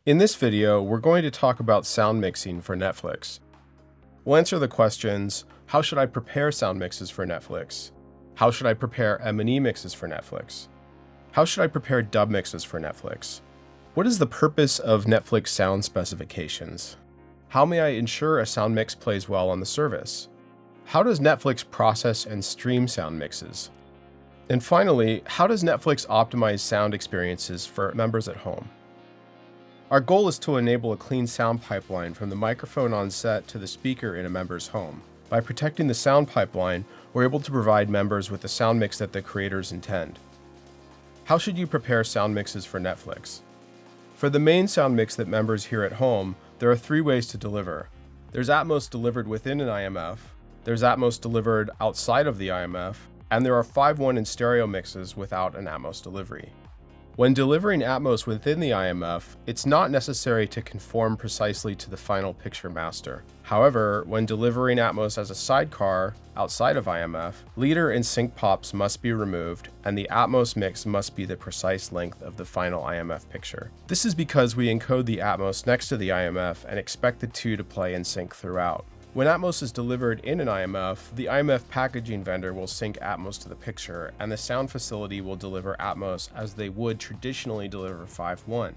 In this video, we're going to talk about sound mixing for Netflix. We'll answer the questions, how should I prepare sound mixes for Netflix? How should I prepare M&E mixes for Netflix? How should I prepare dub mixes for Netflix? What is the purpose of Netflix sound specifications? How may I ensure a sound mix plays well on the service? How does Netflix process and stream sound mixes? And finally, how does Netflix optimize sound experiences for members at home? Our goal is to enable a clean sound pipeline from the microphone on set to the speaker in a member's home. By protecting the sound pipeline, we're able to provide members with the sound mix that the creators intend. How should you prepare sound mixes for Netflix? For the main sound mix that members hear at home, there are three ways to deliver. There's Atmos delivered within an IMF, there's Atmos delivered outside of the IMF, and there are 5.1 and stereo mixes without an Atmos delivery. When delivering Atmos within the IMF, it's not necessary to conform precisely to the final picture master. However, when delivering Atmos as a sidecar outside of IMF, leader and sync pops must be removed, and the Atmos mix must be the precise length of the final IMF picture. This is because we encode the Atmos next to the IMF and expect the two to play in sync throughout. When Atmos is delivered in an IMF, the IMF packaging vendor will sync Atmos to the picture, and the sound facility will deliver Atmos as they would traditionally deliver 5.1,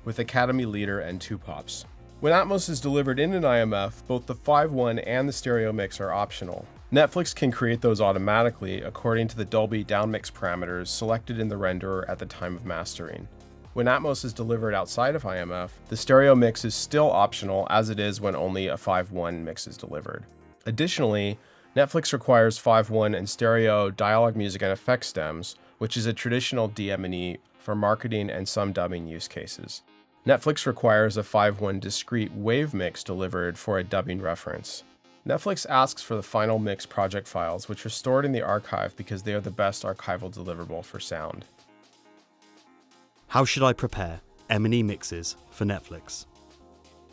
with Academy leader and 2 pops. When Atmos is delivered in an IMF, both the 5.1 and the stereo mix are optional. Netflix can create those automatically according to the Dolby downmix parameters selected in the renderer at the time of mastering. When Atmos is delivered outside of IMF, the stereo mix is still optional as it is when only a 5.1 mix is delivered. Additionally, Netflix requires 5.1 and stereo dialogue music and effects stems, which is a traditional DM&E for marketing and some dubbing use cases. Netflix requires a 5.1 discrete wave mix delivered for a dubbing reference. Netflix asks for the final mix project files, which are stored in the archive because they are the best archival deliverable for sound. How should I prepare M&E mixes for Netflix?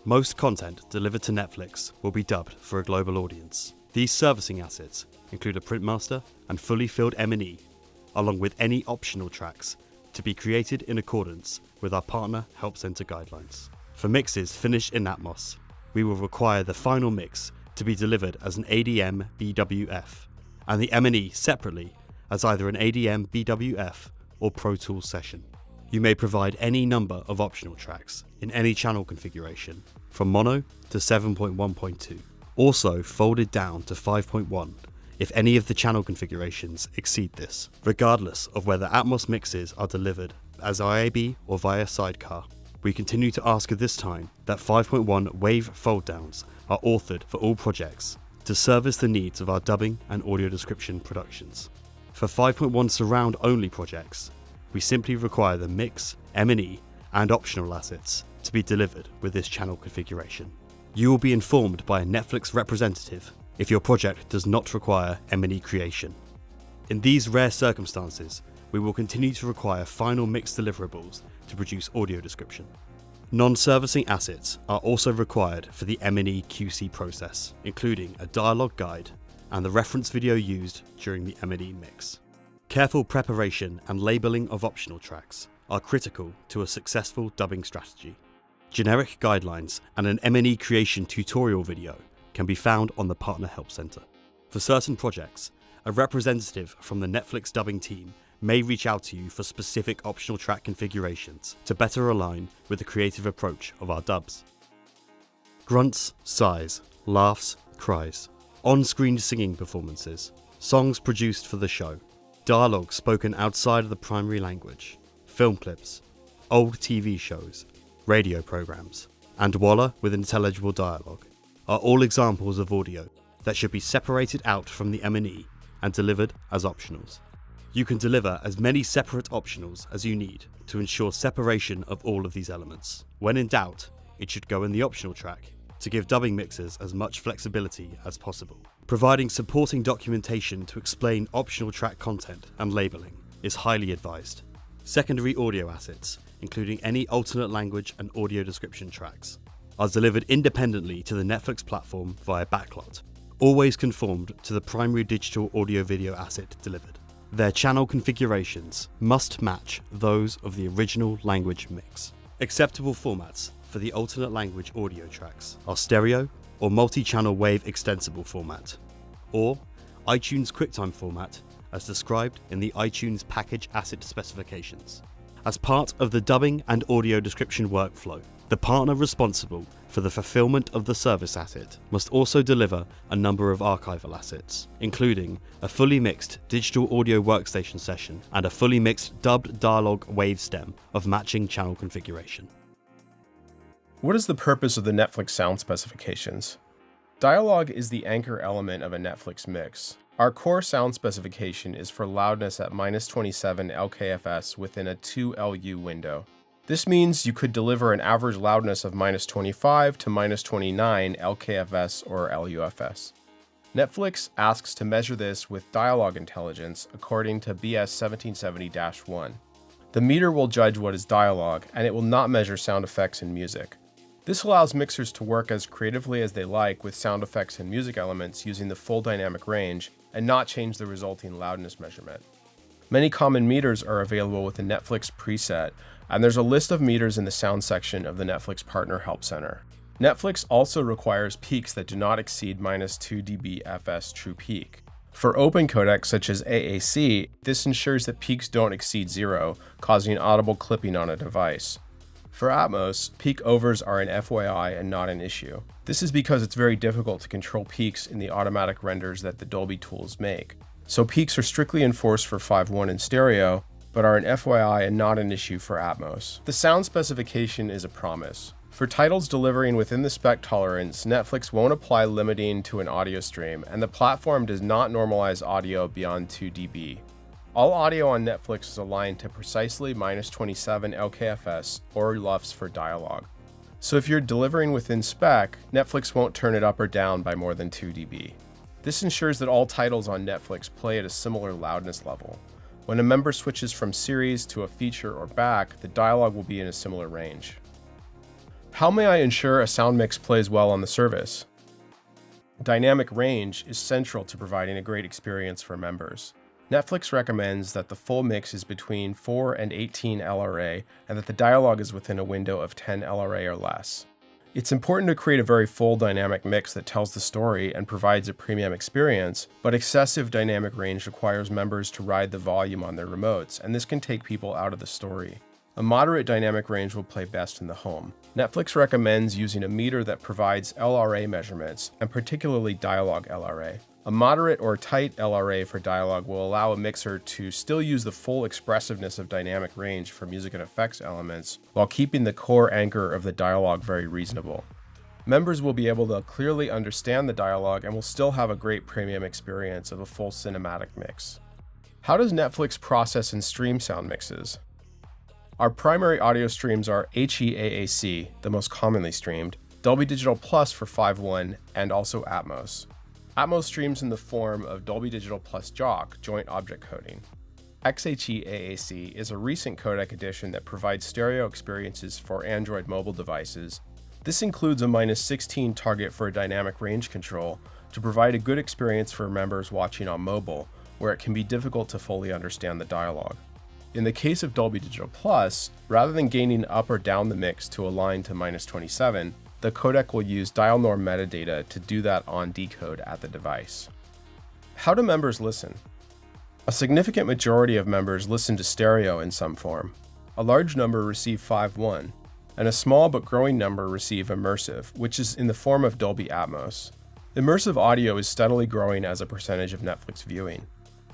Most content delivered to Netflix will be dubbed for a global audience. These servicing assets include a printmaster and fully filled M&E, along with any optional tracks to be created in accordance with our partner Help Center guidelines. For mixes finished in Atmos, we will require the final mix to be delivered as an ADM BWF, and the M&E separately as either an ADM BWF or Pro Tools session. You may provide any number of optional tracks in any channel configuration, from mono to 7.1.2, also folded down to 5.1 if any of the channel configurations exceed this, regardless of whether Atmos mixes are delivered as IAB or via sidecar. We continue to ask at this time that 5.1 wave fold downs are authored for all projects to service the needs of our dubbing and audio description productions. For 5.1 surround only projects, we simply require the mix, M&E, and optional assets to be delivered with this channel configuration. You will be informed by a Netflix representative if your project does not require M&E creation. In these rare circumstances, we will continue to require final mix deliverables to produce audio description. Non-servicing assets are also required for the M&E QC process, including a dialogue guide and the reference video used during the M&E mix. Careful preparation and labeling of optional tracks are critical to a successful dubbing strategy. Generic guidelines and an M&E creation tutorial video can be found on the Partner Help Center. For certain projects, a representative from the Netflix dubbing team may reach out to you for specific optional track configurations to better align with the creative approach of our dubs. Grunts, sighs, laughs, cries, on-screen singing performances, songs produced for the show, dialogue spoken outside of the primary language, film clips, old TV shows, radio programs, and Walla with intelligible dialogue are all examples of audio that should be separated out from the M&E and delivered as optionals. You can deliver as many separate optionals as you need to ensure separation of all of these elements. When in doubt, it should go in the optional track to give dubbing mixers as much flexibility as possible. Providing supporting documentation to explain optional track content and labeling is highly advised. Secondary audio assets, including any alternate language and audio description tracks, are delivered independently to the Netflix platform via backlot, always conformed to the primary digital audio-video asset delivered. Their channel configurations must match those of the original language mix. Acceptable formats for the alternate language audio tracks are stereo or multi-channel wave extensible format, or iTunes QuickTime format as described in the iTunes package asset specifications. As part of the dubbing and audio description workflow, the partner responsible for the fulfillment of the service asset must also deliver a number of archival assets, including a fully mixed digital audio workstation session and a fully mixed dubbed dialogue wave stem of matching channel configuration. What is the purpose of the Netflix sound specifications? Dialogue is the anchor element of a Netflix mix. Our core sound specification is for loudness at -27 LKFS within a 2 LU window. This means you could deliver an average loudness of -25 to -29 LKFS or LUFS. Netflix asks to measure this with dialogue intelligence according to BS 1770-1. The meter will judge what is dialogue, and it will not measure sound effects and music. This allows mixers to work as creatively as they like with sound effects and music elements using the full dynamic range and not change the resulting loudness measurement. Many common meters are available with the Netflix preset, and there's a list of meters in the sound section of the Netflix Partner Help Center. Netflix also requires peaks that do not exceed -2 dB FS true peak. For open codecs such as AAC, this ensures that peaks don't exceed 0, causing audible clipping on a device. For Atmos, peak overs are an FYI and not an issue. This is because it's very difficult to control peaks in the automatic renders that the Dolby tools make. So peaks are strictly enforced for 5.1 in stereo, but are an FYI and not an issue for Atmos. The sound specification is a promise. For titles delivering within the spec tolerance, Netflix won't apply limiting to an audio stream, and the platform does not normalize audio beyond 2 dB. All audio on Netflix is aligned to precisely -27 LKFS or LUFS for dialogue. So if you're delivering within spec, Netflix won't turn it up or down by more than 2 dB. This ensures that all titles on Netflix play at a similar loudness level. When a member switches from series to a feature or back, the dialogue will be in a similar range. How may I ensure a sound mix plays well on the service? Dynamic range is central to providing a great experience for members. Netflix recommends that the full mix is between 4 and 18 LRA and that the dialogue is within a window of 10 LRA or less. It's important to create a very full dynamic mix that tells the story and provides a premium experience, but excessive dynamic range requires members to ride the volume on their remotes, and this can take people out of the story. A moderate dynamic range will play best in the home. Netflix recommends using a meter that provides LRA measurements, and particularly dialogue LRA. A moderate or tight LRA for dialogue will allow a mixer to still use the full expressiveness of dynamic range for music and effects elements, while keeping the core anchor of the dialogue very reasonable. Members will be able to clearly understand the dialogue and will still have a great premium experience of a full cinematic mix. How does Netflix process and stream sound mixes? Our primary audio streams are HEAAC, the most commonly streamed, Dolby Digital Plus for 5.1, and also Atmos. Atmos streams in the form of Dolby Digital Plus JOC, Joint Object Coding. XHEAAC is a recent codec addition that provides stereo experiences for Android mobile devices. This includes a -16 target for dynamic range control to provide a good experience for members watching on mobile, where it can be difficult to fully understand the dialogue. In the case of Dolby Digital Plus, rather than gaining up or down the mix to align to -27, the codec will use dial norm metadata to do that on decode at the device. How do members listen? A significant majority of members listen to stereo in some form. A large number receive 5.1, and a small but growing number receive immersive, which is in the form of Dolby Atmos. Immersive audio is steadily growing as a percentage of Netflix viewing.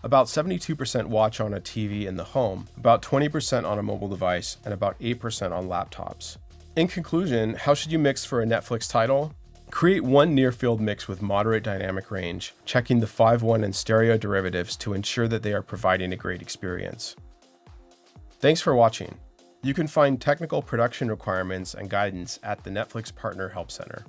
About 72% watch on a TV in the home, about 20% on a mobile device, and about 8% on laptops. In conclusion, how should you mix for a Netflix title? Create one near-field mix with moderate dynamic range, checking the 5.1 and stereo derivatives to ensure that they are providing a great experience. Thanks for watching. You can find technical production requirements and guidance at the Netflix Partner Help Center.